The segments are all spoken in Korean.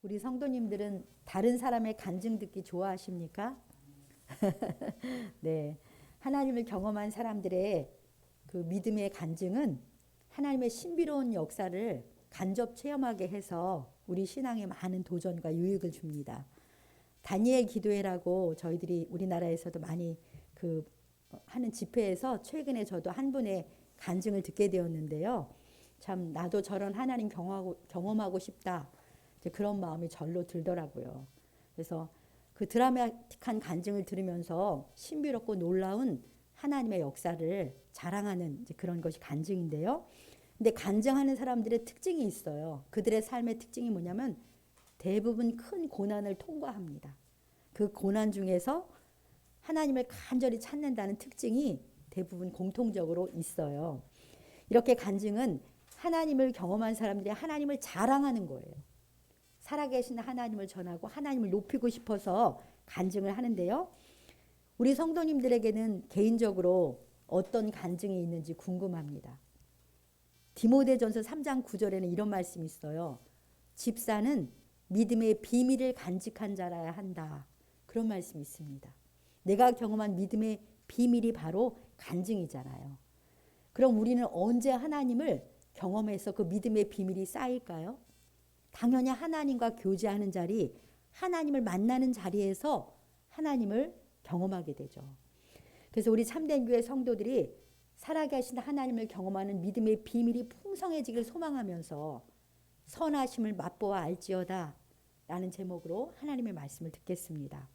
우리 성도님들은 다른 사람의 간증 듣기 좋아하십니까? 네. 하나님을 경험한 사람들의 그 믿음의 간증은 하나님의 신비로운 역사를 간접 체험하게 해서 우리 신앙에 많은 도전과 유익을 줍니다. 다니엘 기도회라고 저희들이 우리나라에서도 많이 하는 집회에서 최근에 저도 한 분의 간증을 듣게 되었는데요. 참 나도 저런 하나님 경험하고 싶다. 그런 마음이 절로 들더라고요. 그래서 그 드라마틱한 간증을 들으면서 신비롭고 놀라운 하나님의 역사를 자랑하는 그런 것이 간증인데요. 근데 간증하는 사람들의 특징이 있어요. 그들의 삶의 특징이 뭐냐면 대부분 큰 고난을 통과합니다. 그 고난 중에서 하나님을 간절히 찾는다는 특징이 대부분 공통적으로 있어요. 이렇게 간증은 하나님을 경험한 사람들이 하나님을 자랑하는 거예요. 살아계신 하나님을 전하고 하나님을 높이고 싶어서 간증을 하는데요. 우리 성도님들에게는 개인적으로 어떤 간증이 있는지 궁금합니다. 디모데전서 3장 9절에는 이런 말씀이 있어요. 집사는 믿음의 비밀을 간직한 자라야 한다. 그런 말씀이 있습니다. 내가 경험한 믿음의 비밀이 바로 간증이잖아요. 그럼 우리는 언제 하나님을 경험해서 그 믿음의 비밀이 쌓일까요? 당연히 하나님과 교제하는 자리, 하나님을 만나는 자리에서 하나님을 경험하게 되죠. 그래서 우리 참된 교회 성도들이 살아계신 하나님을 경험하는 믿음의 비밀이 풍성해지길 소망하면서 선하심을 맛보아 알지어다 라는 제목으로 하나님의 말씀을 듣겠습니다.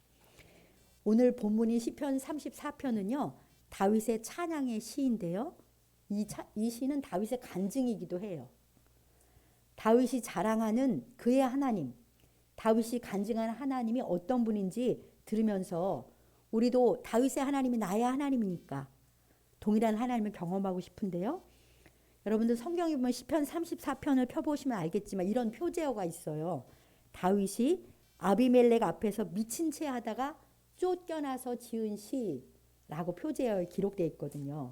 오늘 본문인 시편 34편은요. 다윗의 찬양의 시인데요. 이 시는 다윗의 간증이기도 해요. 다윗이 자랑하는 그의 하나님, 다윗이 간증하는 하나님이 어떤 분인지 들으면서 우리도 다윗의 하나님이 나의 하나님이니까 동일한 하나님을 경험하고 싶은데요. 여러분들 성경에 보면 시편 34편을 펴보시면 알겠지만 이런 표제어가 있어요. 다윗이 아비멜렉 앞에서 미친 채 하다가 쫓겨나서 지은 시라고 표제어에 기록되어 있거든요.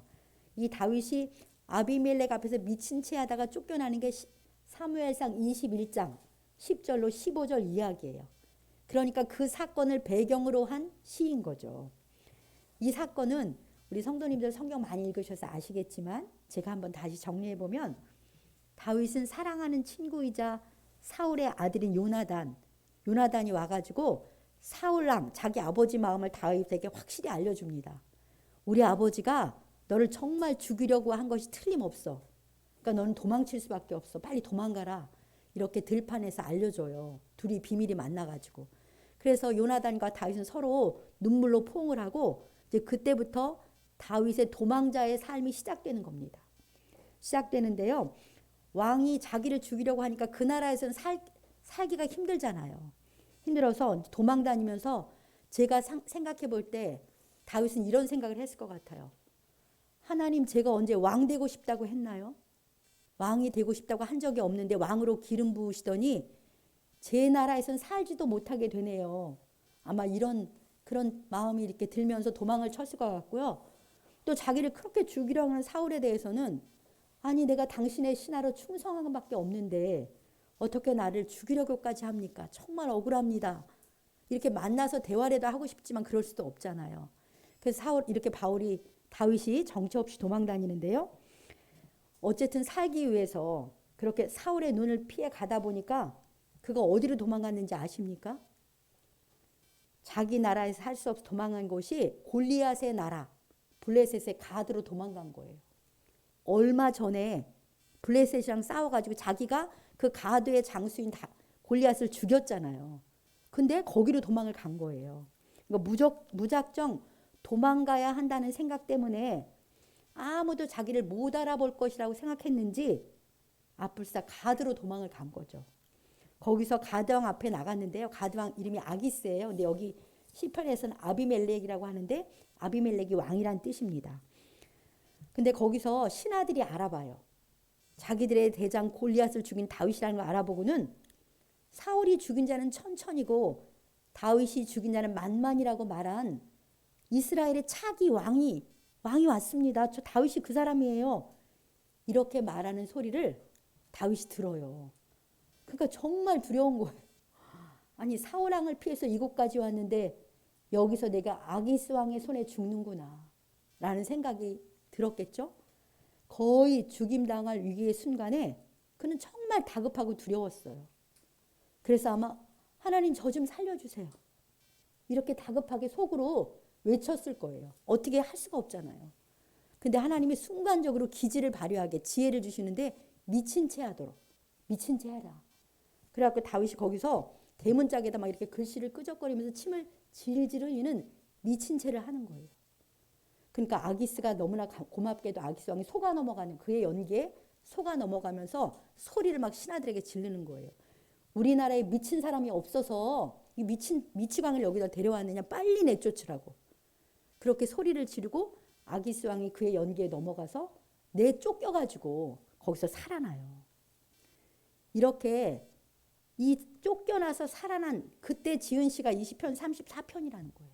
이 다윗이 아비멜렉 앞에서 미친 채 하다가 쫓겨나는 게 사무엘상 21장 10절로 15절 이야기예요. 그러니까 그 사건을 배경으로 한 시인 거죠. 이 사건은 우리 성도님들 성경 많이 읽으셔서 아시겠지만 제가 한번 다시 정리해보면 다윗은 사랑하는 친구이자 사울의 아들인 요나단이 와가지고 사울랑 자기 아버지 마음을 다윗에게 확실히 알려줍니다. 우리 아버지가 너를 정말 죽이려고 한 것이 틀림없어. 그러니까 너는 도망칠 수밖에 없어. 빨리 도망가라. 이렇게 들판에서 알려줘요. 둘이 비밀이 만나가지고. 그래서 요나단과 다윗은 서로 눈물로 포옹을 하고 이제 그때부터 다윗의 도망자의 삶이 시작되는 겁니다. 시작되는데요. 왕이 자기를 죽이려고 하니까 그 나라에서는 살기가 힘들잖아요. 힘들어서 도망 다니면서 제가 생각해 볼 때 다윗은 이런 생각을 했을 것 같아요. 하나님, 제가 언제 왕 되고 싶다고 했나요? 왕이 되고 싶다고 한 적이 없는데 왕으로 기름 부으시더니 제 나라에선 살지도 못하게 되네요. 아마 그런 마음이 이렇게 들면서 도망을 쳤을 것 같고요. 또 자기를 그렇게 죽이려고 하는 사울에 대해서는 아니 내가 당신의 신하로 충성한 것밖에 없는데 어떻게 나를 죽이려고까지 합니까? 정말 억울합니다. 이렇게 만나서 대화라도 하고 싶지만 그럴 수도 없잖아요. 그래서 다윗이 정처 없이 도망 다니는데요. 어쨌든 살기 위해서 그렇게 사울의 눈을 피해 가다 보니까 그가 어디로 도망갔는지 아십니까? 자기 나라에서 할 수 없어 도망간 곳이 골리앗의 나라, 블레셋의 가드로 도망간 거예요. 얼마 전에 블레셋이랑 싸워가지고 자기가 그 가드의 장수인 골리앗을 죽였잖아요. 근데 거기로 도망을 간 거예요. 그러니까 무작정 도망가야 한다는 생각 때문에 아무도 자기를 못 알아볼 것이라고 생각했는지 앞불사 가드로 도망을 간 거죠. 거기서 가드왕 앞에 나갔는데요. 가드왕 이름이 아기스예요. 근데 여기 시편에서는 아비멜렉이라고 하는데 아비멜렉이 왕이란 뜻입니다. 근데 거기서 신하들이 알아봐요. 자기들의 대장 골리앗을 죽인 다윗이라는 걸 알아보고는 사울이 죽인 자는 천천이고 다윗이 죽인 자는 만만이라고 말한 이스라엘의 차기 왕이 왔습니다. 저 다윗이 그 사람이에요. 이렇게 말하는 소리를 다윗이 들어요. 그러니까 정말 두려운 거예요. 아니 사울 왕을 피해서 이곳까지 왔는데 여기서 내가 아기스 왕의 손에 죽는구나 라는 생각이 들었겠죠. 거의 죽임당할 위기의 순간에 그는 정말 다급하고 두려웠어요. 그래서 아마 하나님 저 좀 살려주세요. 이렇게 다급하게 속으로 외쳤을 거예요. 어떻게 할 수가 없잖아요. 근데 하나님이 순간적으로 기지를 발휘하게 지혜를 주시는데 미친 채 하도록. 미친 채 해라. 그래갖고 다윗이 거기서 대문짝에다 막 이렇게 글씨를 끄적거리면서 침을 질질 흘리는 미친 채를 하는 거예요. 그러니까 아기스가 너무나 고맙게도 아기스 왕이 속아 넘어가는 그의 연기에 속아 넘어가면서 소리를 막 신하들에게 지르는 거예요. 우리나라에 미친 사람이 없어서 이 미치광을 여기다 데려왔느냐, 빨리 내쫓으라고. 그렇게 소리를 지르고 아기스 왕이 그의 연기에 넘어가서 내쫓겨가지고 거기서 살아나요. 이렇게 이 쫓겨나서 살아난 그때 지은 시가 20편 34편이라는 거예요.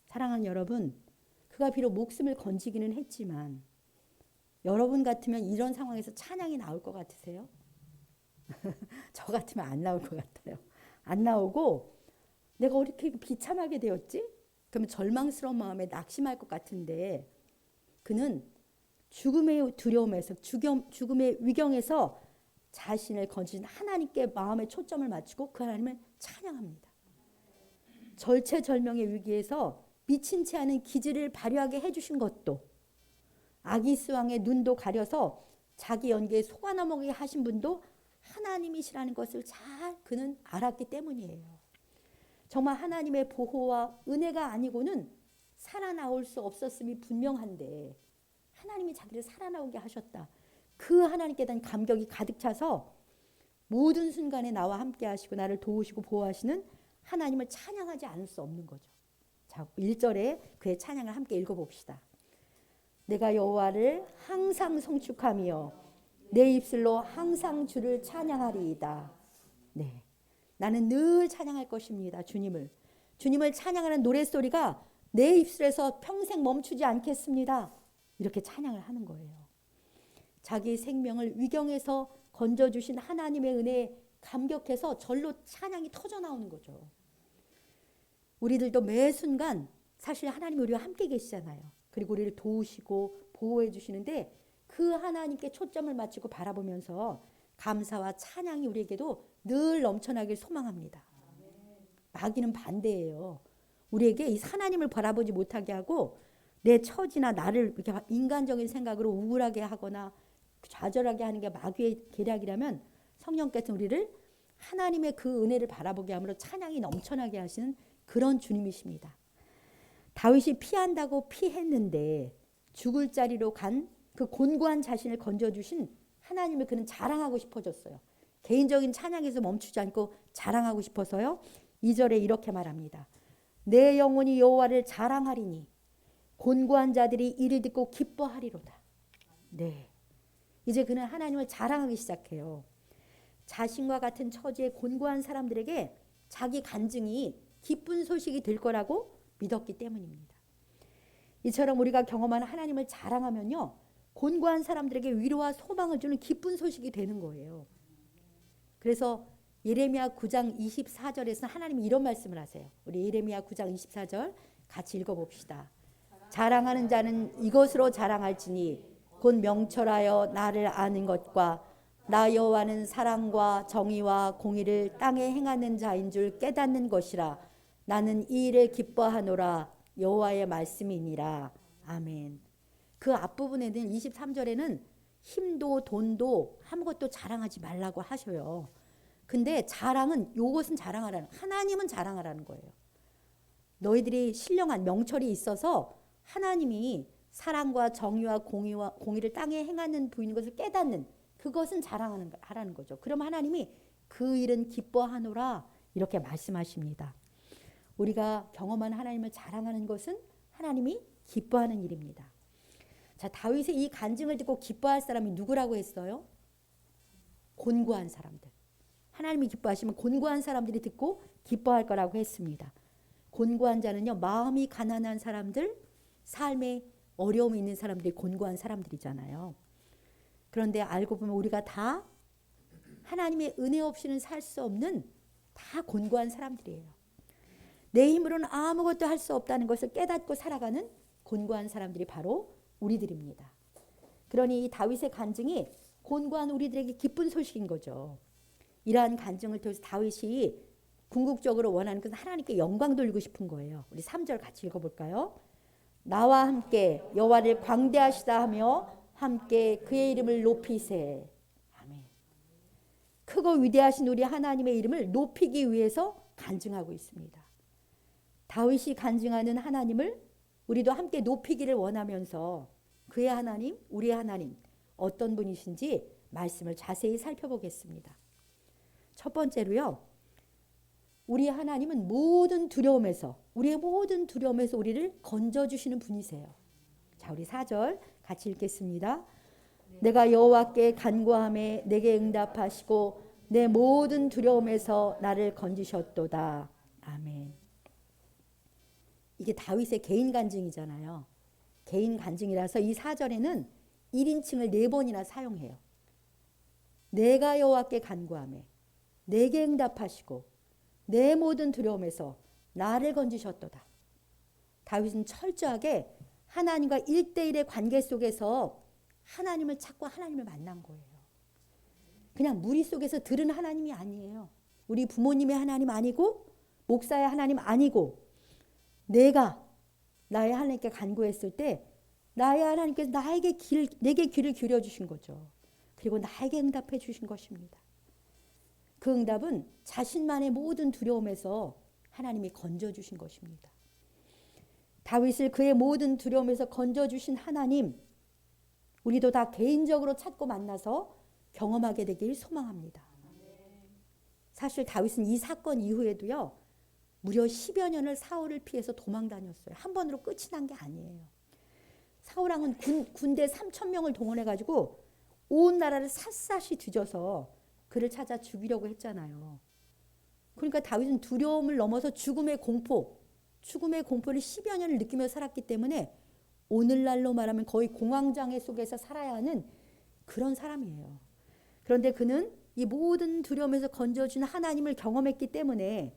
사랑하는 여러분, 그가 비록 목숨을 건지기는 했지만 여러분 같으면 이런 상황에서 찬양이 나올 것 같으세요? 저 같으면 안 나올 것 같아요. 안 나오고 내가 왜 이렇게 비참하게 되었지? 그러면 절망스러운 마음에 낙심할 것 같은데 그는 죽음의 두려움에서 죽음의 위경에서 자신을 건지신 하나님께 마음의 초점을 맞추고 그 하나님을 찬양합니다. 절체절명의 위기에서 미친 채 하는 기지를 발휘하게 해주신 것도 아기스 왕의 눈도 가려서 자기 연기에 속아 넘어가게 하신 분도 하나님이시라는 것을 잘 그는 알았기 때문이에요. 정말 하나님의 보호와 은혜가 아니고는 살아나올 수 없었음이 분명한데 하나님이 자기를 살아나오게 하셨다. 그 하나님께 대한 감격이 가득 차서 모든 순간에 나와 함께 하시고 나를 도우시고 보호하시는 하나님을 찬양하지 않을 수 없는 거죠. 자, 1절에 그의 찬양을 함께 읽어봅시다. 내가 여호와를 항상 송축하며 내 입술로 항상 주를 찬양하리이다. 네, 나는 늘 찬양할 것입니다. 주님을 찬양하는 노랫소리가 내 입술에서 평생 멈추지 않겠습니다. 이렇게 찬양을 하는 거예요. 자기 생명을 위경에서 건져주신 하나님의 은혜에 감격해서 절로 찬양이 터져 나오는 거죠. 우리들도 매 순간 사실 하나님이 우리와 함께 계시잖아요. 그리고 우리를 도우시고 보호해 주시는데 그 하나님께 초점을 맞추고 바라보면서 감사와 찬양이 우리에게도 늘 넘쳐나길 소망합니다. 마귀는 반대예요. 우리에게 이 하나님을 바라보지 못하게 하고 내 처지나 나를 이렇게 인간적인 생각으로 우울하게 하거나 좌절하게 하는 게 마귀의 계략이라면 성령께서 우리를 하나님의 그 은혜를 바라보게 함으로 찬양이 넘쳐나게 하시는 그런 주님이십니다. 다윗이 피한다고 피했는데 죽을 자리로 간 그 곤고한 자신을 건져주신 하나님을 그는 자랑하고 싶어졌어요. 개인적인 찬양에서 멈추지 않고 자랑하고 싶어서요. 2절에 이렇게 말합니다. 내 영혼이 여호와를 자랑하리니 곤고한 자들이 이를 듣고 기뻐하리로다. 네, 이제 그는 하나님을 자랑하기 시작해요. 자신과 같은 처지의 곤고한 사람들에게 자기 간증이 기쁜 소식이 될 거라고 믿었기 때문입니다. 이처럼 우리가 경험한 하나님을 자랑하면요, 곤고한 사람들에게 위로와 소망을 주는 기쁜 소식이 되는 거예요. 그래서 예레미야 9장 24절에서 하나님이 이런 말씀을 하세요. 우리 예레미야 9장 24절 같이 읽어봅시다. 자랑하는 자는 이것으로 자랑할지니 곧 명철하여 나를 아는 것과 나 여호와는 사랑과 정의와 공의를 땅에 행하는 자인 줄 깨닫는 것이라. 나는 이 일을 기뻐하노라. 여호와의 말씀이니라. 아멘. 그 앞부분에는 23절에는 힘도 돈도 아무것도 자랑하지 말라고 하셔요. 근데 자랑은 이것은 자랑하라는, 하나님은 자랑하라는 거예요. 너희들이 신령한 명철이 있어서 하나님이 사랑과 정의와 공의를 땅에 행하는 부인 것을 깨닫는 그것은 자랑하라는 거죠. 그럼 하나님이 그 일은 기뻐하노라 이렇게 말씀하십니다. 우리가 경험한 하나님을 자랑하는 것은 하나님이 기뻐하는 일입니다. 자, 다윗의 이 간증을 듣고 기뻐할 사람이 누구라고 했어요? 곤고한 사람들. 하나님이 기뻐하시면 곤고한 사람들이 듣고 기뻐할 거라고 했습니다. 곤고한 자는요, 마음이 가난한 사람들, 삶에 어려움이 있는 사람들이 곤고한 사람들이잖아요. 그런데 알고 보면 우리가 다 하나님의 은혜 없이는 살 수 없는 다 곤고한 사람들이에요. 내 힘으로는 아무것도 할 수 없다는 것을 깨닫고 살아가는 곤고한 사람들이 바로 우리들입니다. 그러니 이 다윗의 간증이 곤고한 우리들에게 기쁜 소식인 거죠. 이러한 간증을 통해서 다윗이 궁극적으로 원하는 것은 하나님께 영광 돌리고 싶은 거예요. 우리 3절 같이 읽어볼까요? 나와 함께 여호와를 광대하시다 하며 함께 그의 이름을 높이세. 아멘. 크고 위대하신 우리 하나님의 이름을 높이기 위해서 간증하고 있습니다. 다윗이 간증하는 하나님을 우리도 함께 높이기를 원하면서 그의 하나님, 우리의 하나님 어떤 분이신지 말씀을 자세히 살펴보겠습니다. 첫 번째로요. 우리 하나님은 모든 두려움에서 우리의 모든 두려움에서 우리를 건져주시는 분이세요. 자, 우리 4절 같이 읽겠습니다. 내가 여호와께 간구하매 내게 응답하시고 내 모든 두려움에서 나를 건지셨도다. 아멘. 이게 다윗의 개인 간증이잖아요. 개인 간증이라서 이 4절에는 1인칭을 4번이나 사용해요. 내가 여호와께 간구하매 내게 응답하시고 내 모든 두려움에서 나를 건지셨도다. 다윗은 철저하게 하나님과 1대1의 관계 속에서 하나님을 찾고 하나님을 만난 거예요. 그냥 무리 속에서 들은 하나님이 아니에요. 우리 부모님의 하나님 아니고 목사의 하나님 아니고 내가 나의 하나님께 간구했을 때 나의 하나님께서 내게 귀를 기울여 주신 거죠. 그리고 나에게 응답해 주신 것입니다. 그 응답은 자신만의 모든 두려움에서 하나님이 건져주신 것입니다. 다윗을 그의 모든 두려움에서 건져주신 하나님, 우리도 다 개인적으로 찾고 만나서 경험하게 되길 소망합니다. 사실 다윗은 이 사건 이후에도요, 무려 10여 년을 사울을 피해서 도망 다녔어요. 한 번으로 끝이 난 게 아니에요. 사울왕은 군대 3,000명을 동원해가지고 온 나라를 샅샅이 뒤져서 그를 찾아 죽이려고 했잖아요. 그러니까 다윗은 두려움을 넘어서 죽음의 공포를 10여 년을 느끼며 살았기 때문에 오늘날로 말하면 거의 공황장애 속에서 살아야 하는 그런 사람이에요. 그런데 그는 이 모든 두려움에서 건져준 하나님을 경험했기 때문에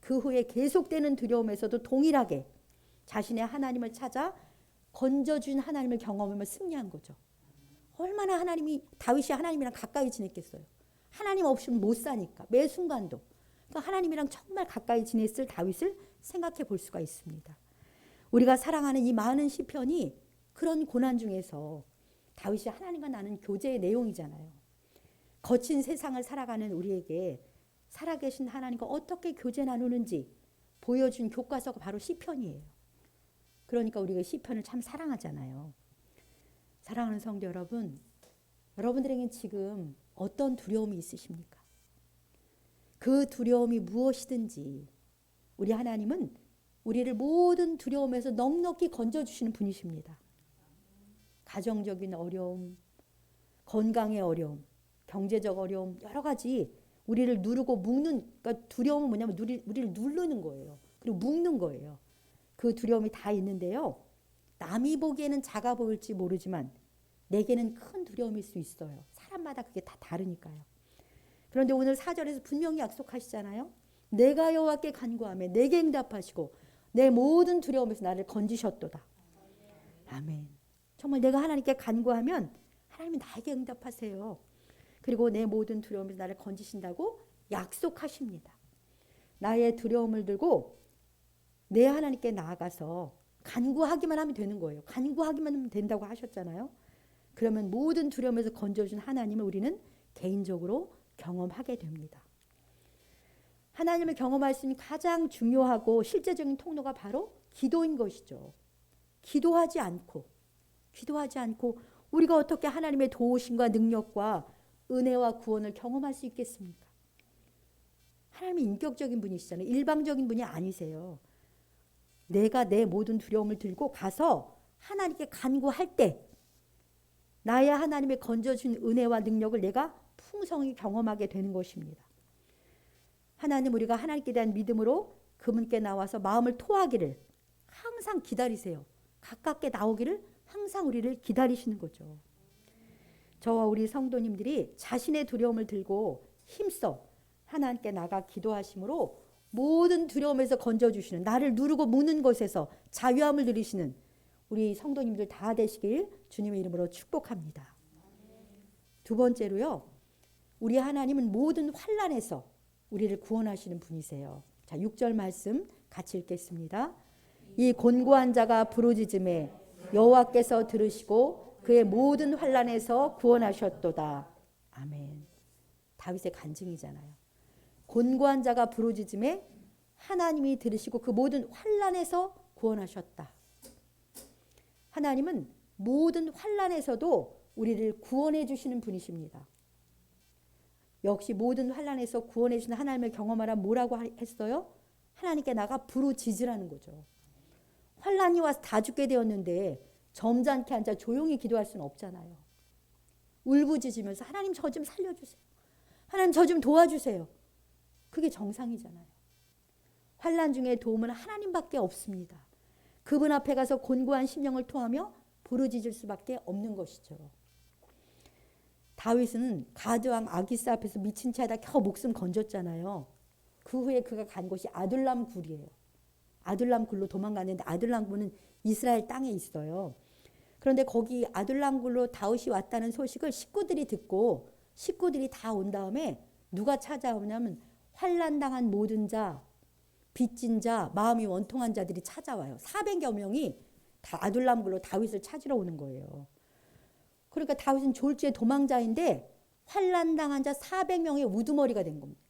그 후에 계속되는 두려움에서도 동일하게 자신의 하나님을 찾아 건져준 하나님을 경험하며 승리한 거죠. 얼마나 다윗이 하나님이랑 가까이 지냈겠어요. 하나님 없이는 못 사니까 매 순간도. 그러니까 하나님이랑 정말 가까이 지냈을 다윗을 생각해 볼 수가 있습니다. 우리가 사랑하는 이 많은 시편이 그런 고난 중에서 다윗이 하나님과 나눈 교제의 내용이잖아요. 거친 세상을 살아가는 우리에게 살아계신 하나님과 어떻게 교제 나누는지 보여준 교과서가 바로 시편이에요. 그러니까 우리가 시편을 참 사랑하잖아요. 사랑하는 성도 여러분, 여러분들에겐 지금 어떤 두려움이 있으십니까? 그 두려움이 무엇이든지 우리 하나님은 우리를 모든 두려움에서 넉넉히 건져주시는 분이십니다. 가정적인 어려움, 건강의 어려움, 경제적 어려움, 여러 가지 우리를 누르고 묶는, 그러니까 두려움은 뭐냐면 우리를 누르는 거예요. 그리고 묶는 거예요. 그 두려움이 다 있는데요. 남이 보기에는 작아 보일지 모르지만 내게는 큰 두려움일 수 있어요. 사람마다 그게 다 다르니까요. 그런데 오늘 4절에서 분명히 약속하시잖아요. 내가 여호와께 간구하며 내게 응답하시고 내 모든 두려움에서 나를 건지셨도다. 아멘. 정말 내가 하나님께 간구하면 하나님이 나에게 응답하세요. 그리고 내 모든 두려움에서 나를 건지신다고 약속하십니다. 나의 두려움을 들고 내 하나님께 나아가서 간구하기만 하면 되는 거예요. 간구하기만 하면 된다고 하셨잖아요. 그러면 모든 두려움에서 건져준 하나님을 우리는 개인적으로 경험하게 됩니다. 하나님을 경험할 수 있는 가장 중요하고 실제적인 통로가 바로 기도인 것이죠. 기도하지 않고 우리가 어떻게 하나님의 도우심과 능력과 은혜와 구원을 경험할 수 있겠습니까? 하나님이 인격적인 분이시잖아요. 일방적인 분이 아니세요. 내가 내 모든 두려움을 들고 가서 하나님께 간구할 때 나의 하나님의 건져준 은혜와 능력을 내가 풍성히 경험하게 되는 것입니다. 하나님, 우리가 하나님께 대한 믿음으로 그분께 나와서 마음을 토하기를 항상 기다리세요. 가깝게 나오기를 항상 우리를 기다리시는 거죠. 저와 우리 성도님들이 자신의 두려움을 들고 힘써 하나님께 나가 기도하심으로 모든 두려움에서 건져주시는, 나를 누르고 무는 것에서 자유함을 누리시는 우리 성도님들 다 되시길 주님의 이름으로 축복합니다. 두 번째로요, 우리 하나님은 모든 환난에서 우리를 구원하시는 분이세요. 자, 6절 말씀 같이 읽겠습니다. 이 곤고한 자가 부르짖음에 여호와께서 들으시고 그의 모든 환난에서 구원하셨도다. 아멘. 다윗의 간증이잖아요. 곤고한 자가 부르짖음에 하나님이 들으시고 그 모든 환난에서 구원하셨다. 하나님은 모든 환난에서도 우리를 구원해 주시는 분이십니다. 역시 모든 환난에서 구원해 주시는 하나님을 경험하라 뭐라고 했어요? 하나님께 나가 부르짖으라는 거죠. 환난이 와서 다 죽게 되었는데 점잖게 앉아 조용히 기도할 수는 없잖아요. 울부짖으면서 하나님 저 좀 살려주세요. 하나님 저 좀 도와주세요. 그게 정상이잖아요. 환난 중에 도움은 하나님밖에 없습니다. 그분 앞에 가서 곤고한 심령을 토하며 부르짖을 수밖에 없는 것이죠. 다윗은 가드왕 아기스 앞에서 미친 채 하다 겨우 목숨 건졌잖아요. 그 후에 그가 간 곳이 아둘람 굴이에요. 아둘람 굴로 도망갔는데 아둘람 굴은 이스라엘 땅에 있어요. 그런데 거기 아둘람 굴로 다윗이 왔다는 소식을 식구들이 듣고 식구들이 다 온 다음에 누가 찾아오냐면 환난당한 모든 자, 빚진 자, 마음이 원통한 자들이 찾아와요. 400여 명이 다 아둘람 굴로 다윗을 찾으러 오는 거예요. 그러니까 다윗은 졸지에 도망자인데 환난당한 자 400명의 우두머리가 된 겁니다.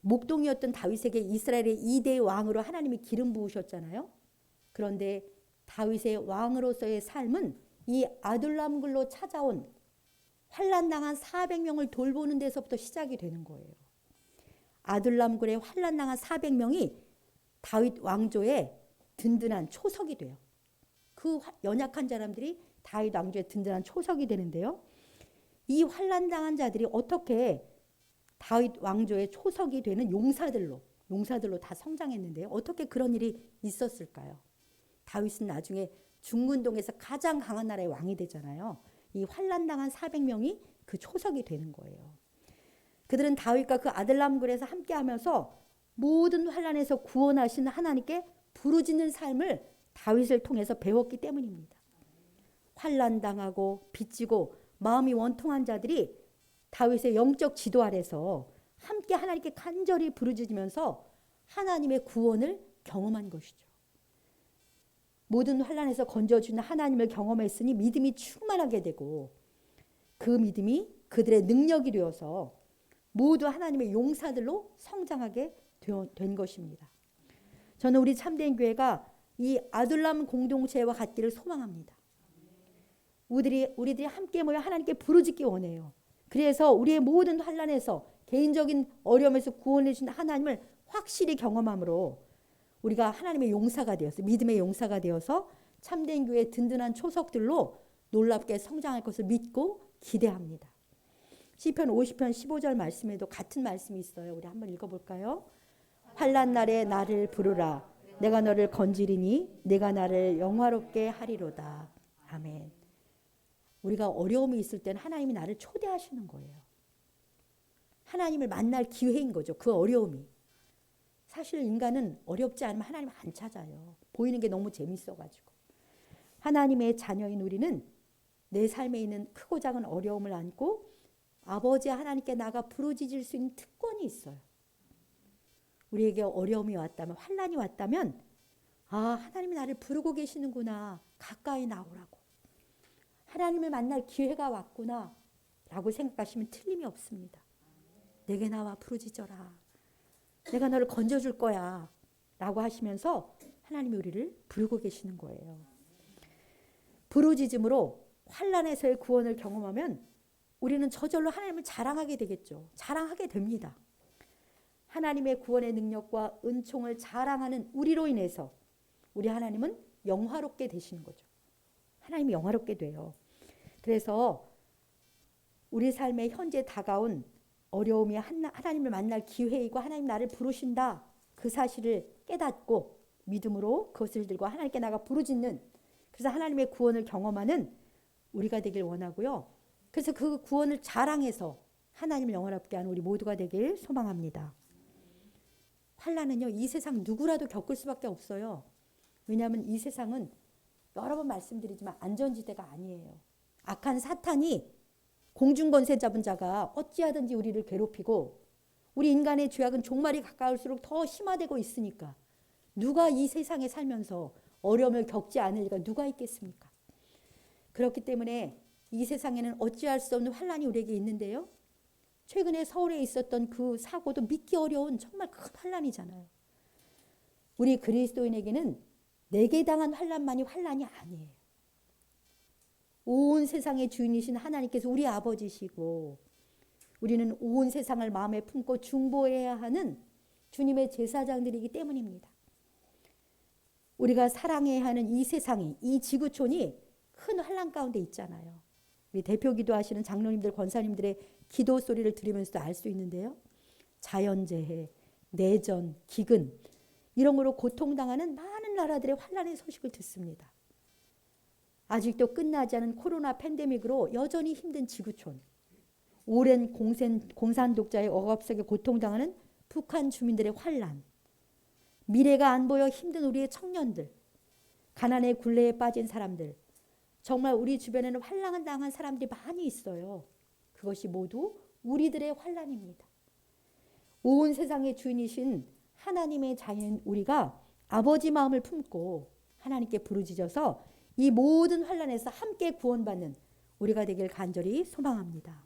목동이었던 다윗에게 이스라엘의 2대 왕으로 하나님이 기름 부으셨잖아요. 그런데 다윗의 왕으로서의 삶은 이 아둘람 굴로 찾아온 환난당한 400명을 돌보는 데서부터 시작이 되는 거예요. 아둘람 굴에 환난당한 400명이 다윗 왕조의 든든한 초석이 돼요. 그 연약한 사람들이 다윗 왕조의 든든한 초석이 되는데요. 이 환난당한 자들이 어떻게 다윗 왕조의 초석이 되는 용사들로 다 성장했는데요. 어떻게 그런 일이 있었을까요? 다윗은 나중에 중근동에서 가장 강한 나라의 왕이 되잖아요. 이 환난당한 400명이 그 초석이 되는 거예요. 그들은 다윗과 그 아들람굴에서 함께하면서 모든 환난에서 구원하신 하나님께 부르짖는 삶을 다윗을 통해서 배웠기 때문입니다. 환난당하고 빚지고 마음이 원통한 자들이 다윗의 영적 지도 아래서 함께 하나님께 간절히 부르짖으면서 하나님의 구원을 경험한 것이죠. 모든 환난에서 건져주는 하나님을 경험했으니 믿음이 충만하게 되고 그 믿음이 그들의 능력이 되어서 모두 하나님의 용사들로 성장하게 된 것입니다. 저는 우리 참된 교회가 이 아둘람 공동체와 같기를 소망합니다. 우리들이 함께 모여 하나님께 부르짖기 원해요. 그래서 우리의 모든 환난에서 개인적인 어려움에서 구원해 주신 하나님을 확실히 경험함으로 우리가 하나님의 용사가 되어서 믿음의 용사가 되어서 참된 교회의 든든한 초석들로 놀랍게 성장할 것을 믿고 기대합니다. 시편 50편 15절 말씀에도 같은 말씀이 있어요. 우리 한번 읽어볼까요? 환난 날에 나를 부르라. 내가 너를 건지리니 내가 나를 영화롭게 하리로다. 아멘. 우리가 어려움이 있을 때는 하나님이 나를 초대하시는 거예요. 하나님을 만날 기회인 거죠. 그 어려움이. 사실 인간은 어렵지 않으면 하나님 안 찾아요. 보이는 게 너무 재밌어가지고. 하나님의 자녀인 우리는 내 삶에 있는 크고 작은 어려움을 안고 아버지 하나님께 나가 부르짖을 수 있는 특권이 있어요. 우리에게 어려움이 왔다면, 환난이 왔다면 아, 하나님이 나를 부르고 계시는구나. 가까이 나오라고. 하나님을 만날 기회가 왔구나 라고 생각하시면 틀림이 없습니다. 내게 나와 부르짖어라. 내가 너를 건져줄 거야 라고 하시면서 하나님이 우리를 부르고 계시는 거예요. 부르짖음으로 환난에서의 구원을 경험하면 우리는 저절로 하나님을 자랑하게 되겠죠. 자랑하게 됩니다. 하나님의 구원의 능력과 은총을 자랑하는 우리로 인해서 우리 하나님은 영화롭게 되시는 거죠. 하나님이 영화롭게 돼요. 그래서 우리 삶에 현재 다가온 어려움이 하나님을 만날 기회이고 하나님 나를 부르신다. 그 사실을 깨닫고 믿음으로 그것을 들고 하나님께 나가 부르짖는, 그래서 하나님의 구원을 경험하는 우리가 되길 원하고요. 그래서 그 구원을 자랑해서 하나님을 영원롭게 하는 우리 모두가 되길 소망합니다. 환난은요, 이 세상 누구라도 겪을 수밖에 없어요. 왜냐하면 이 세상은 여러 번 말씀드리지만 안전지대가 아니에요. 악한 사탄이 공중권세 잡은 자가 어찌하든지 우리를 괴롭히고 우리 인간의 죄악은 종말이 가까울수록 더 심화되고 있으니까 누가 이 세상에 살면서 어려움을 겪지 않을 리가 누가 있겠습니까? 그렇기 때문에 이 세상에는 어찌할 수 없는 환난이 우리에게 있는데요. 최근에 서울에 있었던 그 사고도 믿기 어려운 정말 큰 환난이잖아요. 우리 그리스도인에게는 내게 당한 환난만이 환난이 아니에요. 온 세상의 주인이신 하나님께서 우리 아버지시고 우리는 온 세상을 마음에 품고 중보해야 하는 주님의 제사장들이기 때문입니다. 우리가 사랑해야 하는 이 세상이, 이 지구촌이 큰 환난 가운데 있잖아요. 우리 대표 기도하시는 장로님들, 권사님들의 기도 소리를 들으면서도 알 수 있는데요. 자연재해, 내전, 기근 이런 거로 고통당하는 많은 나라들의 환난의 소식을 듣습니다. 아직도 끝나지 않은 코로나 팬데믹으로 여전히 힘든 지구촌, 오랜 공산 독자의 억압 속에 고통당하는 북한 주민들의 환난, 미래가 안 보여 힘든 우리의 청년들, 가난의 굴레에 빠진 사람들, 정말 우리 주변에는 환난을 당한 사람들이 많이 있어요. 그것이 모두 우리들의 환난입니다. 온 세상의 주인이신 하나님의 자녀인 우리가 아버지 마음을 품고 하나님께 부르짖어서 이 모든 환난에서 함께 구원받는 우리가 되길 간절히 소망합니다.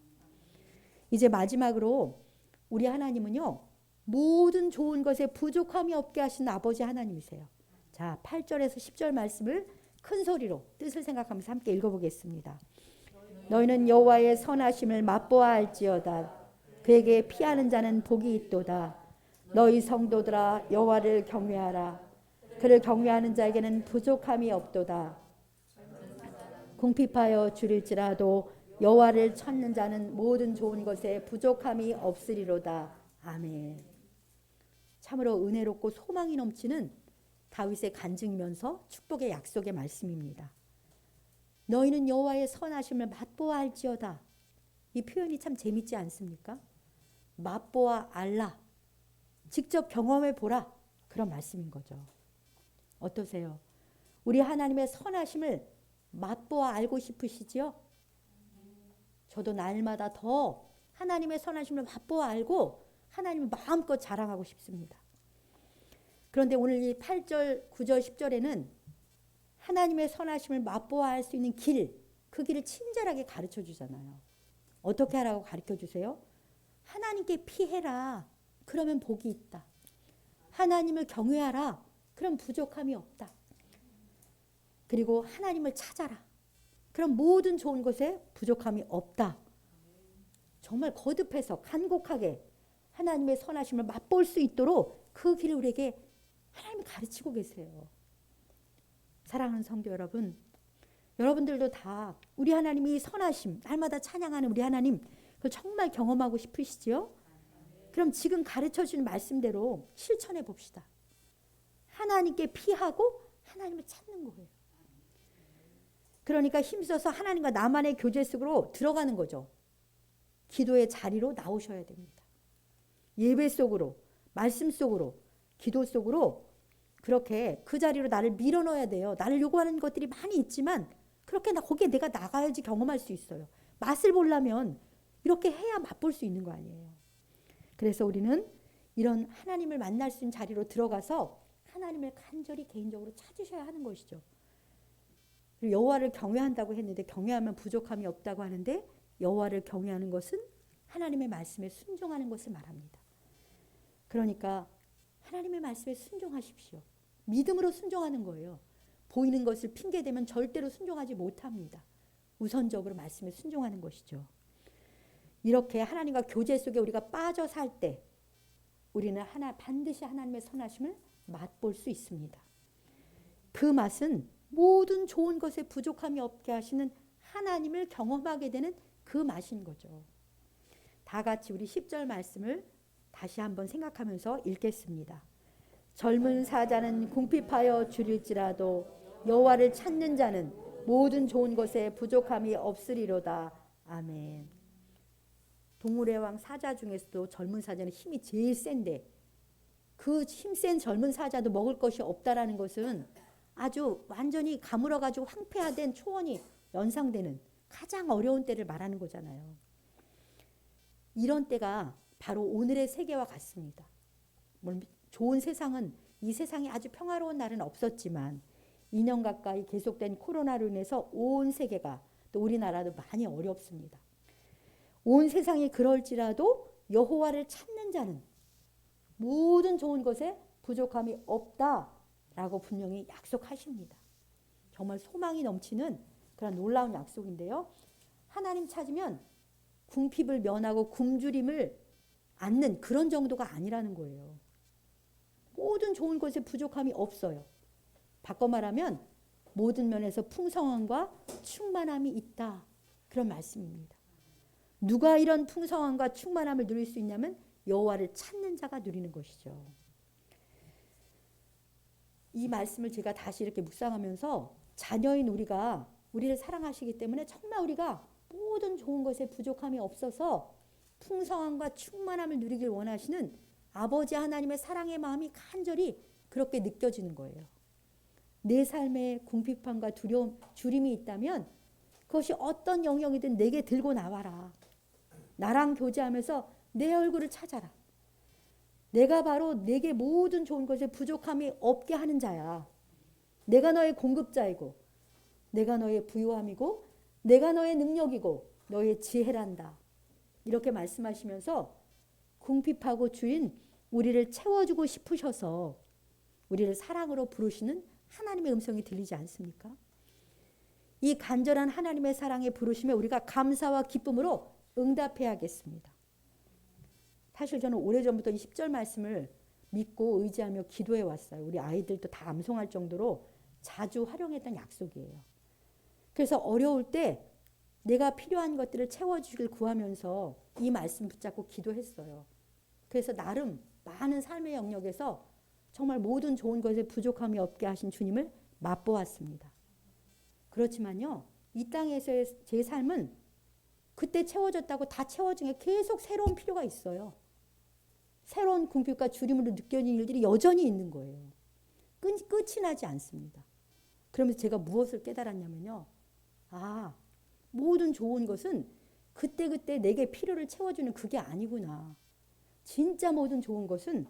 이제 마지막으로 우리 하나님은요, 모든 좋은 것에 부족함이 없게 하신 아버지 하나님이세요. 자, 8절에서 10절 말씀을 큰 소리로 뜻을 생각하면서 함께 읽어보겠습니다. 너희는 여호와의 선하심을 맛보아 알지어다. 그에게 피하는 자는 복이 있도다. 너희 성도들아 여호와를 경외하라. 그를 경외하는 자에게는 부족함이 없도다. 궁핍하여 줄일지라도 여호와를 찾는 자는 모든 좋은 것에 부족함이 없으리로다. 아멘. 참으로 은혜롭고 소망이 넘치는 다윗의 간증이면서 축복의 약속의 말씀입니다. 너희는 여호와의 선하심을 맛보아 알지어다. 이 표현이 참 재밌지 않습니까? 맛보아 알라. 직접 경험해 보라. 그런 말씀인 거죠. 어떠세요? 우리 하나님의 선하심을 맛보아 알고 싶으시지요? 저도 날마다 더 하나님의 선하심을 맛보아 알고 하나님을 마음껏 자랑하고 싶습니다. 그런데 오늘 이 8절, 9절, 10절에는 하나님의 선하심을 맛보아 알 수 있는 길, 그 길을 친절하게 가르쳐 주잖아요. 어떻게 하라고 가르쳐 주세요? 하나님께 피해라. 그러면 복이 있다. 하나님을 경외하라. 그럼 부족함이 없다. 그리고 하나님을 찾아라. 그럼 모든 좋은 것에 부족함이 없다. 정말 거듭해서 간곡하게 하나님의 선하심을 맛볼 수 있도록 그 길을 우리에게 하나님이 가르치고 계세요. 사랑하는 성도 여러분, 여러분들도 다 우리 하나님이 선하심, 날마다 찬양하는 우리 하나님, 그걸 정말 경험하고 싶으시죠? 그럼 지금 가르쳐주는 말씀대로 실천해 봅시다. 하나님께 피하고 하나님을 찾는 거예요. 그러니까 힘써서 하나님과 나만의 교제 속으로 들어가는 거죠. 기도의 자리로 나오셔야 됩니다. 예배 속으로, 말씀 속으로, 기도 속으로 그렇게 그 자리로 나를 밀어넣어야 돼요. 나를 요구하는 것들이 많이 있지만 그렇게 거기에 내가 나가야지 경험할 수 있어요. 맛을 보려면 이렇게 해야 맛볼 수 있는 거 아니에요. 그래서 우리는 이런 하나님을 만날 수 있는 자리로 들어가서 하나님을 간절히 개인적으로 찾으셔야 하는 것이죠. 여호와를 경외한다고 했는데 경외하면 부족함이 없다고 하는데 여호와를 경외하는 것은 하나님의 말씀에 순종하는 것을 말합니다. 그러니까 하나님의 말씀에 순종하십시오. 믿음으로 순종하는 거예요. 보이는 것을 핑계대면 절대로 순종하지 못합니다. 우선적으로 말씀에 순종하는 것이죠. 이렇게 하나님과 교제 속에 우리가 빠져 살 때 우리는 반드시 하나님의 선하심을 맛볼 수 있습니다. 그 맛은 모든 좋은 것에 부족함이 없게 하시는 하나님을 경험하게 되는 그 맛인 거죠. 다 같이 우리 10절 말씀을 다시 한번 생각하면서 읽겠습니다. 젊은 사자는 궁핍하여 줄일지라도 여호와를 찾는 자는 모든 좋은 것에 부족함이 없으리로다. 아멘. 동물의 왕 사자 중에서도 젊은 사자는 힘이 제일 센데 그 힘센 젊은 사자도 먹을 것이 없다라는 것은 아주 완전히 가물어가지고 황폐화된 초원이 연상되는 가장 어려운 때를 말하는 거잖아요. 이런 때가 바로 오늘의 세계와 같습니다. 좋은 세상은 이 세상에 아주 평화로운 날은 없었지만 2년 가까이 계속된 코로나로 인해서 온 세계가 또 우리나라도 많이 어렵습니다. 온 세상이 그럴지라도 여호와를 찾는 자는 모든 좋은 것에 부족함이 없다라고 분명히 약속하십니다. 정말 소망이 넘치는 그런 놀라운 약속인데요. 하나님 찾으면 궁핍을 면하고 굶주림을 않는 그런 정도가 아니라는 거예요. 모든 좋은 것에 부족함이 없어요. 바꿔 말하면 모든 면에서 풍성함과 충만함이 있다. 그런 말씀입니다. 누가 이런 풍성함과 충만함을 누릴 수 있냐면 여호와를 찾는 자가 누리는 것이죠. 이 말씀을 제가 다시 이렇게 묵상하면서 자녀인 우리를 사랑하시기 때문에 정말 우리가 모든 좋은 것에 부족함이 없어서 풍성함과 충만함을 누리길 원하시는 아버지 하나님의 사랑의 마음이 간절히 그렇게 느껴지는 거예요. 내 삶에 궁핍함과 두려움, 주림이 있다면 그것이 어떤 영역이든 내게 들고 나와라. 나랑 교제하면서 내 얼굴을 찾아라. 내가 바로 내게 모든 좋은 것에 부족함이 없게 하는 자야. 내가 너의 공급자이고 내가 너의 부요함이고 내가 너의 능력이고 너의 지혜란다. 이렇게 말씀하시면서 궁핍하고 주인 우리를 채워주고 싶으셔서 우리를 사랑으로 부르시는 하나님의 음성이 들리지 않습니까? 이 간절한 하나님의 사랑에 부르심에 우리가 감사와 기쁨으로 응답해야겠습니다. 사실 저는 오래전부터 이 10절 말씀을 믿고 의지하며 기도해 왔어요. 우리 아이들도 다 암송할 정도로 자주 활용했던 약속이에요. 그래서 어려울 때 내가 필요한 것들을 채워주길 구하면서 이 말씀 붙잡고 기도했어요. 그래서 나름 많은 삶의 영역에서 정말 모든 좋은 것에 부족함이 없게 하신 주님을 맛보았습니다. 그렇지만요, 이 땅에서의 제 삶은 그때 채워졌다고 다 채워진 게 계속 새로운 필요가 있어요. 새로운 궁핍과 주림으로 느껴지는 일들이 여전히 있는 거예요. 끝이 나지 않습니다. 그러면서 제가 무엇을 깨달았냐면요. 모든 좋은 것은 그때그때 내게 필요를 채워주는 그게 아니구나. 진짜 모든 좋은 것은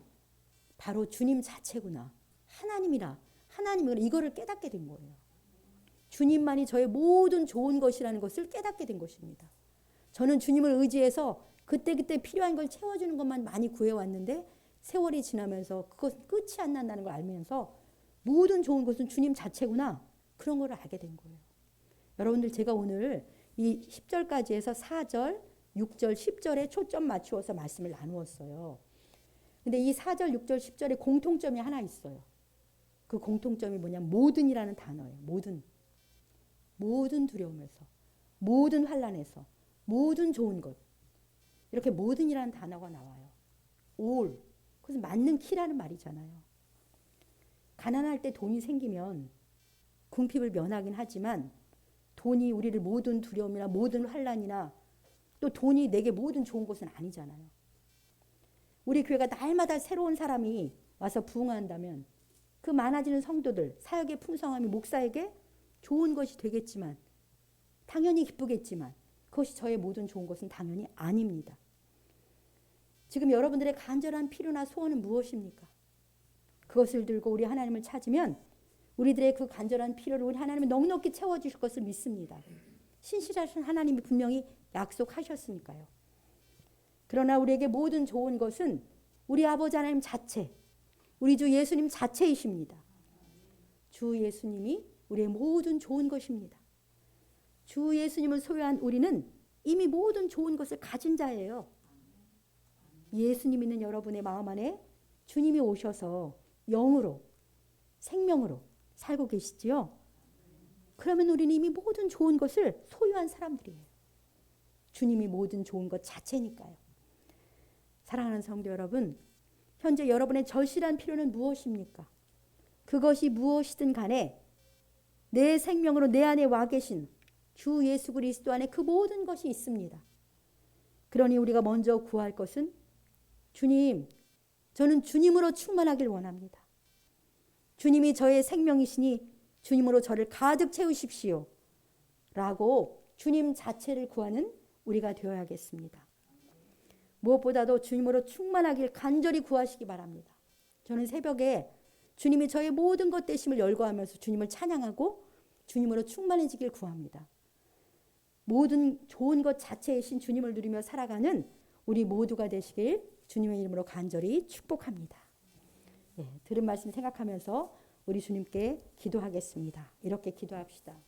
바로 주님 자체구나. 하나님이라. 이거를 깨닫게 된 거예요. 주님만이 저의 모든 좋은 것이라는 것을 깨닫게 된 것입니다. 저는 주님을 의지해서 그때그때 필요한 걸 채워주는 것만 많이 구해왔는데 세월이 지나면서 그것은 끝이 안 난다는 걸 알면서 모든 좋은 것은 주님 자체구나. 그런 걸 알게 된 거예요. 여러분들 제가 오늘 이 10절까지 해서 4절, 6절, 10절에 초점 맞추어서 말씀을 나누었어요. 근데 이 4절, 6절, 10절에 공통점이 하나 있어요. 그 공통점이 뭐냐면 모든이라는 단어예요. 모든 두려움에서, 모든 환난에서, 모든 좋은 것. 이렇게 모든이라는 단어가 나와요. all. 그래서 맞는 키라는 말이잖아요. 가난할 때 돈이 생기면 궁핍을 면하긴 하지만 돈이 우리를 모든 두려움이나 모든 환난이나 또 돈이 내게 모든 좋은 것은 아니잖아요. 우리 교회가 날마다 새로운 사람이 와서 부흥한다면 그 많아지는 성도들, 사역의 풍성함이 목사에게 좋은 것이 되겠지만 당연히 기쁘겠지만 그것이 저의 모든 좋은 것은 당연히 아닙니다. 지금 여러분들의 간절한 필요나 소원은 무엇입니까? 그것을 들고 우리 하나님을 찾으면 우리들의 그 간절한 필요를 우리 하나님이 넉넉히 채워주실 것을 믿습니다. 신실하신 하나님이 분명히 약속하셨으니까요. 그러나 우리에게 모든 좋은 것은 우리 아버지 하나님 자체, 우리 주 예수님 자체이십니다. 주 예수님이 우리의 모든 좋은 것입니다. 주 예수님을 소유한 우리는 이미 모든 좋은 것을 가진 자예요. 예수님 있는 여러분의 마음 안에 주님이 오셔서 영으로, 생명으로 살고 계시지요. 그러면 우리는 이미 모든 좋은 것을 소유한 사람들이에요. 주님이 모든 좋은 것 자체니까요. 사랑하는 성도 여러분, 현재 여러분의 절실한 필요는 무엇입니까? 그것이 무엇이든 간에 내 생명으로 내 안에 와 계신 주 예수 그리스도 안에 그 모든 것이 있습니다. 그러니 우리가 먼저 구할 것은 주님, 저는 주님으로 충만하길 원합니다. 주님이 저의 생명이시니 주님으로 저를 가득 채우십시오. 라고 주님 자체를 구하는 우리가 되어야겠습니다. 무엇보다도 주님으로 충만하길 간절히 구하시기 바랍니다. 저는 새벽에 주님이 저의 모든 것 되심을 열거하면서 주님을 찬양하고 주님으로 충만해지길 구합니다. 모든 좋은 것 자체이신 주님을 누리며 살아가는 우리 모두가 되시길 주님의 이름으로 간절히 축복합니다. 들은 말씀 생각하면서 우리 주님께 기도하겠습니다. 이렇게 기도합시다.